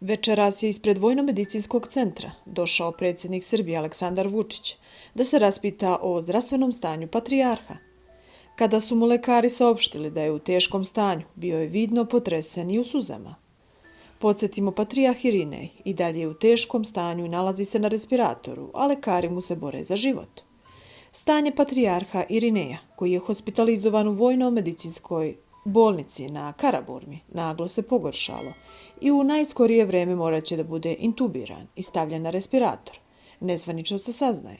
Večeras je ispred Vojno-medicinskog centra došao predsjednik Srbije Aleksandar Vučić da se raspita o zdravstvenom stanju patrijarha. Kada su mu lekari saopštili da je u teškom stanju, bio je vidno potresen i u suzama. Podsjetimo, patrijarh Irinej i dalje je u teškom stanju i nalazi se na respiratoru, a lekari mu se bore za život. Stanje patrijarha Irineja, koji je hospitalizovan u Vojno-medicinskoj bolnici na Karaburmi, naglo se pogoršalo i u najskorije vreme morat će da bude intubiran i stavljen na respirator. Nezvanično se saznaje.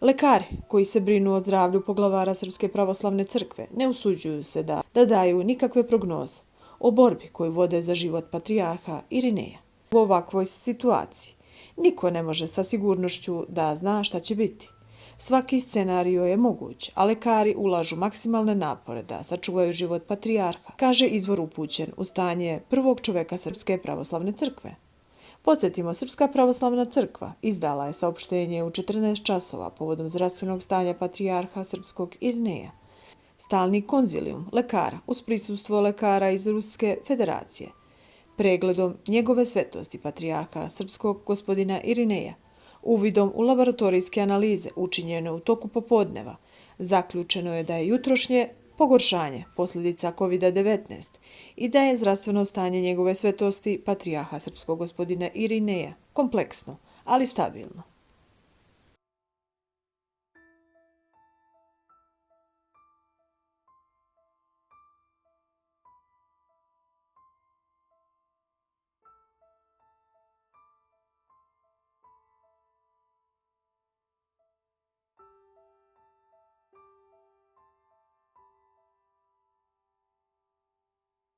Lekari koji se brinu o zdravlju poglavara Srpske pravoslavne crkve ne usuđuju se da daju nikakve prognoze o borbi koju vode za život patrijarha Irineja. U ovakvoj situaciji niko ne može sa sigurnošću da zna šta će biti. Svaki scenario je moguć, a lekari ulažu maksimalne napore da sačuvaju život patrijarha, kaže izvor upućen u stanje prvog čoveka Srpske pravoslavne crkve. Podsjetimo, Srpska pravoslavna crkva izdala je saopštenje u 14 časova povodom zdravstvenog stanja patrijarha Srpskog Irineja. Stalni konzilijum lekara uz prisustvo lekara iz Ruske federacije, pregledom njegove svetosti patrijarha Srpskog gospodina Irineja, uvidom u laboratorijske analize učinjene u toku popodneva, zaključeno je da je jutrošnje pogoršanje posljedica COVID-19 i da je zdravstveno stanje njegove svetosti patrijarha Srpskog gospodina Irineja kompleksno, ali stabilno.